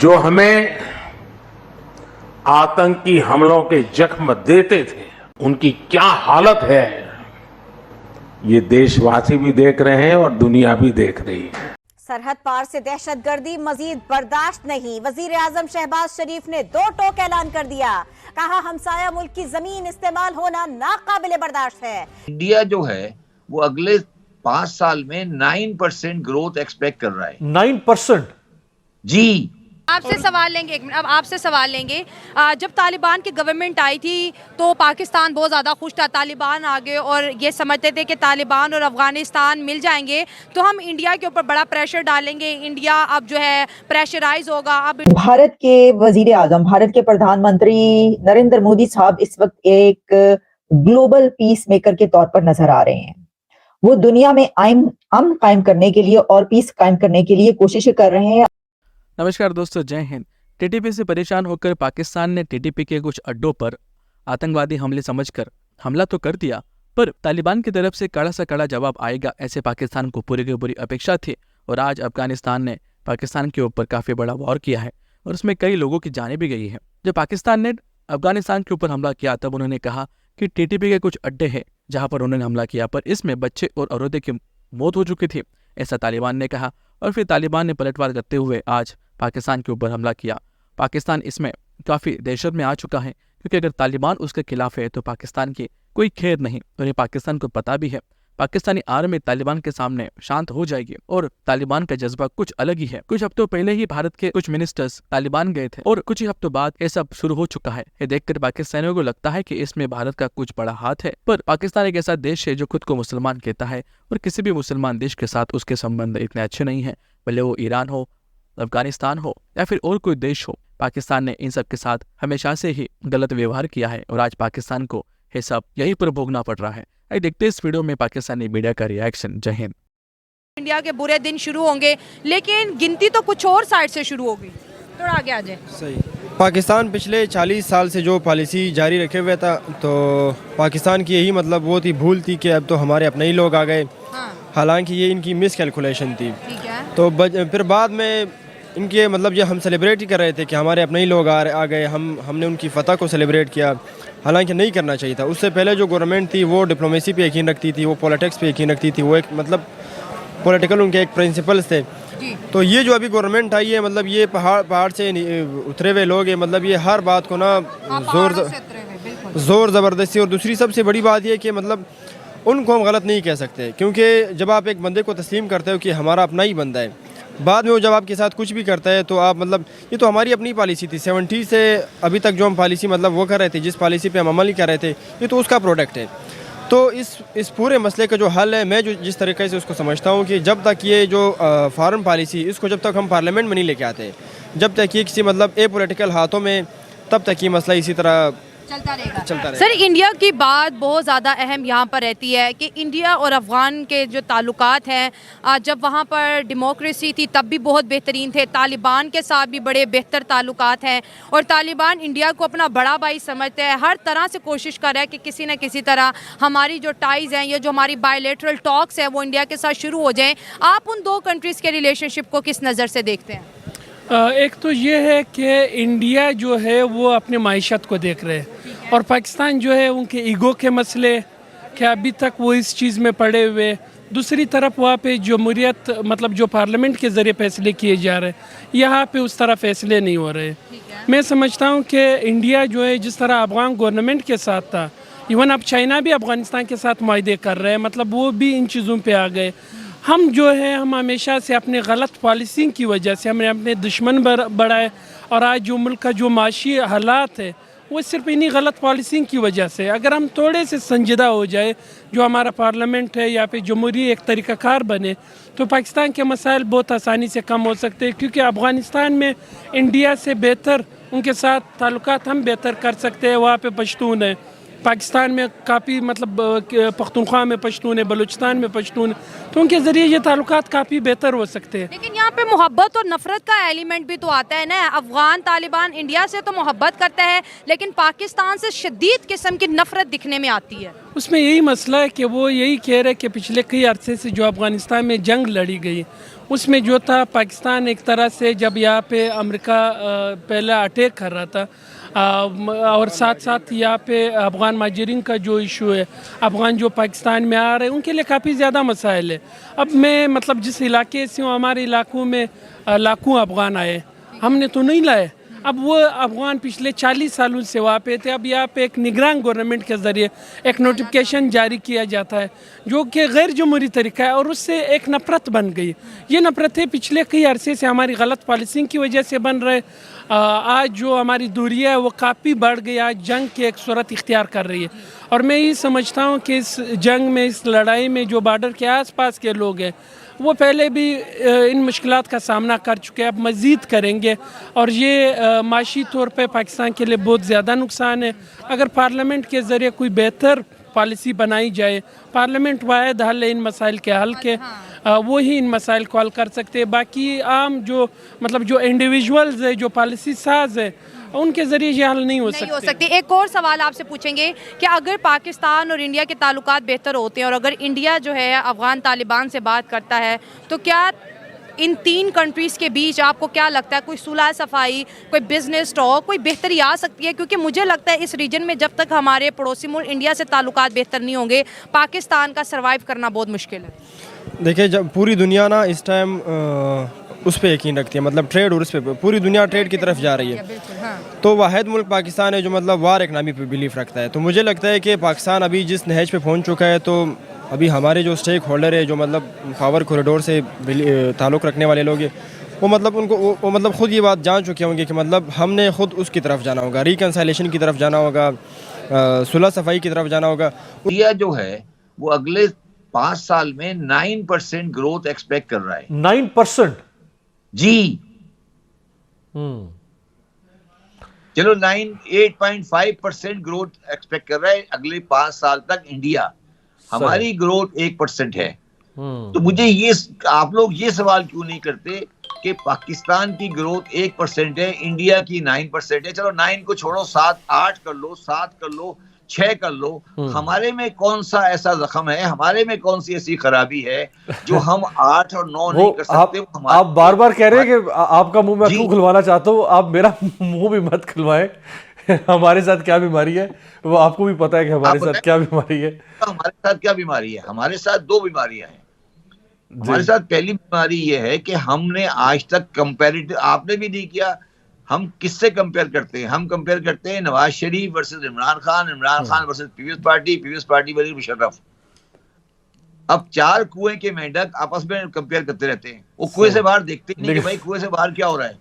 जो हमें आतंकी हमलों के जख्म देते थे, उनकी क्या हालत है, ये देशवासी भी देख रहे हैं और दुनिया भी देख रही है। सरहद पार से दहशतगर्दी मजीद बर्दाश्त नहीं। वजीर आजम शहबाज शरीफ ने दो टोक ऐलान कर दिया। कहा हमसाया मुल्क की जमीन इस्तेमाल होना नाकाबिले बर्दाश्त है। इंडिया जो है वो अगले 5 साल में 9% ग्रोथ एक्सपेक्ट कर रहा है। 9%? जी। आपसे सवाल लेंगे, एक मिनट, अब आपसे सवाल लेंगे। जब तालिबान की गवर्नमेंट आई थी तो पाकिस्तान बहुत ज़्यादा खुश था, तालिबान आ गए और ये समझते थे कि तालिबान और अफगानिस्तान मिल जाएंगे तो हम इंडिया के ऊपर बड़ा प्रेशर डालेंगे, इंडिया अब जो है प्रेशराइज होगा। अब भारत के वजीर आजम, भारत के प्रधानमंत्री नरेंद्र मोदी साहब इस वक्त एक ग्लोबल पीस मेकर के तौर पर नजर आ रहे हैं। वो दुनिया में अमन कायम करने के लिए और पीस कायम करने के लिए कोशिशें कर रहे हैं। नमस्कार दोस्तों, जय हिंद। टीटीपी से परेशान होकर पाकिस्तान ने टीटीपी के कुछ अड्डों पर आतंकवादी हमले समझकर हमला तो कर दिया, पर तालिबान की तरफ से कड़ा सा कड़ा जवाब आएगा ऐसे पाकिस्तान को पूरी की पूरी अपेक्षा थी। और आज अफगानिस्तान ने पाकिस्तान के ऊपर काफ़ी बड़ा वॉर किया है और उसमें कई लोगों की जानें भी गई है। जब पाकिस्तान ने अफगानिस्तान के ऊपर हमला किया तब उन्होंने कहा कि टीटीपी के कुछ अड्डे हैं जहाँ पर उन्होंने हमला किया, पर इसमें बच्चे और औरतें की मौत हो चुकी थी, ऐसा तालिबान ने कहा। और फिर तालिबान ने पलटवार करते हुए आज पाकिस्तान के ऊपर हमला किया। पाकिस्तान इसमें काफ़ी दहशत में आ चुका है, क्योंकि अगर तालिबान उसके खिलाफ है तो पाकिस्तान की कोई खैर नहीं, और ये पाकिस्तान को पता भी है। पाकिस्तानी आर्मी तालिबान के सामने शांत हो जाएगी और तालिबान का जज्बा कुछ अलग ही है। कुछ हफ्तों पहले ही भारत के कुछ मिनिस्टर्स तालिबान गए थे और कुछ ही हफ्तों बाद ये सब शुरू हो चुका है। ये देखकर पाकिस्तानियों को लगता है कि इसमें भारत का कुछ बड़ा हाथ है, पर पाकिस्तान एक ऐसा देश है जो खुद को मुसलमान कहता है और किसी भी मुसलमान देश के साथ उसके संबंध इतने अच्छे नहीं है, भले वो ईरान हो, अफगानिस्तान हो या फिर और कोई देश हो। पाकिस्तान ने इन सब के साथ हमेशा से ही गलत व्यवहार किया है और आज पाकिस्तान को ये सब यहीं पर भोगना पड़ रहा है। आइए देखते हैं इस वीडियो में पाकिस्तानी मीडिया का रिएक्शन। जय हिंद। इंडिया के बुरे दिन शुरू होंगे, लेकिन गिनती तो कुछ और साइड से शुरू होगी। थोड़ा आगे आ जाए। सही। पाकिस्तान पिछले 40 साल से जो पॉलिसी जारी रखे हुए था, तो पाकिस्तान की यही मतलब वो थी, भूल थी कि अब तो हमारे अपने ही लोग आ गए। हालांकि ये इनकी मिस कैलकुलेशन थी। ठीक है। तो फिर बाद में इनके मतलब ये हम सेलिब्रेट ही कर रहे थे कि हमारे अपने ही लोग आ गए, हमने उनकी फ़तह को सेलिब्रेट किया। हालांकि नहीं करना चाहिए था। उससे पहले जो गवर्नमेंट थी वो डिप्लोमेसी पे यकीन रखती थी, वो पॉलिटिक्स पे यकीन रखती थी, वो एक मतलब पॉलिटिकल उनके एक प्रिंसिपल्स थे। तो ये जो अभी गवर्नमेंट आई है, मतलब ये पहाड़ से उतरे हुए लोग हैं, मतलब ये हर बात को ना ज़ोर ज़बरदस्ती। और दूसरी सबसे बड़ी बात ये कि मतलब उनको हम गलत नहीं कह सकते, क्योंकि जब आप एक बंदे को तस्लीम करते हो कि हमारा अपना ही बंदा है, बाद में वो जब आपके साथ कुछ भी करता है तो आप मतलब ये तो हमारी अपनी पॉलिसी थी। 70 से अभी तक जो हम पॉलिसी मतलब वो कर रहे थे, जिस पॉलिसी पे हम अमल नहीं कर रहे थे, ये तो उसका प्रोडक्ट है। तो इस पूरे मसले का जो हल है, मैं जो जिस तरीके से उसको समझता हूँ कि जब तक ये जो फॉरेन पॉलिसी, इसको जब तक हम पार्लियामेंट में नहीं लेके आते, जब तक ये किसी मतलब ए पॉलिटिकल हाथों में, तब तक ये मसला इसी तरह चलता रहेगा। सर, इंडिया की बात बहुत ज़्यादा अहम यहाँ पर रहती है कि इंडिया और अफ़गान के जो ताल्लुकात हैं, जब वहाँ पर डेमोक्रेसी थी तब भी बहुत बेहतरीन थे, तालिबान के साथ भी बड़े बेहतर ताल्लुकात हैं और तालिबान इंडिया को अपना बड़ा भाई समझते हैं, हर तरह से कोशिश कर रहा है कि किसी न किसी तरह हमारी जो टाइज़ हैं, ये जो हमारी बायलैटरल टॉक्स हैं, वो इंडिया के साथ शुरू हो जाएँ। आप उन दो कंट्रीज़ के रिलेशनशिप को किस नज़र से देखते हैं? एक तो ये है कि इंडिया जो है वो अपने माइशत को देख रहे हैं और पाकिस्तान जो है उनके ईगो के मसले कि अभी तक वो इस चीज़ में पड़े हुए। दूसरी तरफ वहाँ पे जमहूरियत मतलब जो पार्लियामेंट के ज़रिए फैसले किए जा रहे हैं, यहाँ पे उस तरह फैसले नहीं हो रहे। मैं समझता हूँ कि इंडिया जो है जिस तरह अफगान गवर्नमेंट के साथ था, इवन अब चाइना भी अफ़गानिस्तान के साथ मुआहदे कर रहे हैं, मतलब वो भी इन चीज़ों पर आ गए। हम जो है हम हमेशा से अपने गलत पॉलिसी की वजह से हमने अपने दुश्मन बढ़ाए और आज जो मुल्क का जो माशी हालात है वो सिर्फ इन्हीं गलत पॉलिसी की वजह से। अगर हम थोड़े से संजीदा हो जाए, जो हमारा पार्लियामेंट है या फिर जमहूरी एक तरीक़ाकार बने, तो पाकिस्तान के मसाइल बहुत आसानी से कम हो सकते हैं, क्योंकि अफ़गानिस्तान में इंडिया से बेहतर उनके साथ ताल्लुकात हम बेहतर कर सकते हैं। वहाँ पे पश्तून है, पाकिस्तान में काफ़ी मतलब पख्तूनख्वा में पश्तून है, बलूचिस्तान में पश्तून है, तो उनके ज़रिए ये ताल्लुकात काफ़ी बेहतर हो सकते हैं। लेकिन यहाँ पे मोहब्बत और नफ़रत का एलिमेंट भी तो आता है ना। अफ़गान तालिबान इंडिया से तो मोहब्बत करता है, लेकिन पाकिस्तान से शदीद किस्म की नफ़रत दिखने में आती है। उसमें यही मसला है कि वो यही कह रहे हैं कि पिछले कई अरसे से जो अफ़गानिस्तान में जंग लड़ी गई, उसमें जो था पाकिस्तान एक तरह से जब यहाँ पे अमेरिका पहले अटैक कर रहा था और साथ साथ यहाँ पे अफ़गान महाजरीन का जो इशू है, अफ़गान जो पाकिस्तान में आ रहे हैं उनके लिए काफ़ी ज़्यादा मसाइल है। अब मैं मतलब जिस इलाके से हूँ, हमारे इलाकों में लाखों अफ़गान आए, हमने तो नहीं लाए। अब वो अफ़गान पिछले 40 सालों से वहाँ पे थे। अब यहाँ पे एक निगरान गवर्नमेंट के ज़रिए एक नोटिफिकेशन जारी किया जाता है जो कि गैर जमहूरी तरीका है और उससे एक नफ़रत बन गई। ये नफ़रतें पिछले कई अरसे से हमारी गलत पॉलिसी की वजह से बन रहे। आज जो हमारी दूरी है वो काफ़ी बढ़ गई, आज जंग की एक सूरत इख्तियार कर रही है। और मैं ये समझता हूँ कि इस जंग में, इस लड़ाई में जो बॉर्डर के आसपास के लोग हैं वो पहले भी इन मुश्किलात का सामना कर चुके हैं, अब मज़ीद करेंगे। और ये माशी तौर पे पाकिस्तान के लिए बहुत ज़्यादा नुकसान है। अगर पार्लियामेंट के ज़रिए कोई बेहतर पॉलिसी बनाई जाए, पार्लियामेंट वाहिद हल है इन मसाइल के हल के, वो ही इन मसाइल को हल कर सकते हैं। बाकी आम जो मतलब जो इंडिविजुअल्स है, जो पॉलिसी साज है, उनके ज़रिए ये हल नहीं हो सकती। एक और सवाल आपसे पूछेंगे कि अगर पाकिस्तान और इंडिया के ताल्लुकात बेहतर होते हैं और अगर इंडिया जो है अफ़गान तालिबान से बात करता है तो क्या इन 3 कंट्रीज़ के बीच आपको क्या लगता है कोई सुलह सफाई, कोई बिजनेस टॉक, कोई बेहतरी आ सकती है? क्योंकि मुझे लगता है इस रीजन में जब तक हमारे पड़ोसी मुल्क इंडिया से ताल्लुकात बेहतर नहीं होंगे, पाकिस्तान का सर्वाइव करना बहुत मुश्किल है। देखिए, जब पूरी दुनिया ना इस टाइम उस पर यकीन रखती है, मतलब ट्रेड, और उस पर पूरी दुनिया ट्रेड की तरफ जा रही है। तो वाहिद मुल्क पाकिस्तान है जो मतलब वार इकनॉमी पे बिलीफ रखता है। तो मुझे लगता है कि पाकिस्तान अभी जिस नहज पे पहुंच चुका है, तो अभी हमारे जो स्टेक होल्डर है, जो मतलब पावर कॉरिडोर से ताल्लुक़ रखने वाले लोग हैं, वो मतलब उनको वो मतलब ख़ुद ये बात जान चुके होंगे कि मतलब हमने ख़ुद उसकी तरफ जाना होगा, रिकन्सिलेशन की तरफ जाना होगा, सुलह सफाई की तरफ जाना होगा। इंडिया जो है वो अगले 5 साल में 9% ग्रोथ एक्सपेक्ट कर रहा है। 9%? जी, चलो 8.5% ग्रोथ एक्सपेक्ट कर रहा है अगले 5 साल तक इंडिया। हमारी ग्रोथ 1% है। तो मुझे ये, आप लोग ये सवाल क्यों नहीं करते कि पाकिस्तान की ग्रोथ 1% है, इंडिया की 9% है। चलो 9 को छोड़ो, 7, 8 कर लो, 7 कर लो, 6 कर लो। हमारे में कौन सा ऐसा जख्म है, हमारे में कौन सी ऐसी खराबी है जो हम 8 और 9 नहीं कर सकते? आप बार बार कह रहे हैं कि आपका मुंह मैं क्यों खुलवाना चाहता हूँ, आप मेरा मुंह भी मत खुलवाएं। हमारे साथ क्या बीमारी है वो आपको भी पता है कि हमारे साथ क्या बीमारी है। हमारे साथ क्या बीमारी है? हमारे साथ 2 बीमारियां हैं। हमारे साथ पहली बीमारी ये है कि हमने आज तक कंपैरेटिव, आपने भी नहीं किया, हम किससे कंपेयर करते हैं? हम कंपेयर करते हैं Nawaz Sharif versus Imran Khan, Imran Khan versus Peoples Party versus Musharraf. अब 4 कुएं के मेंढक आपस में कंपेयर करते रहते हैं। वो कुएं से बाहर देखते ही नहीं कि भाई कुएं से बाहर क्या हो रहा है।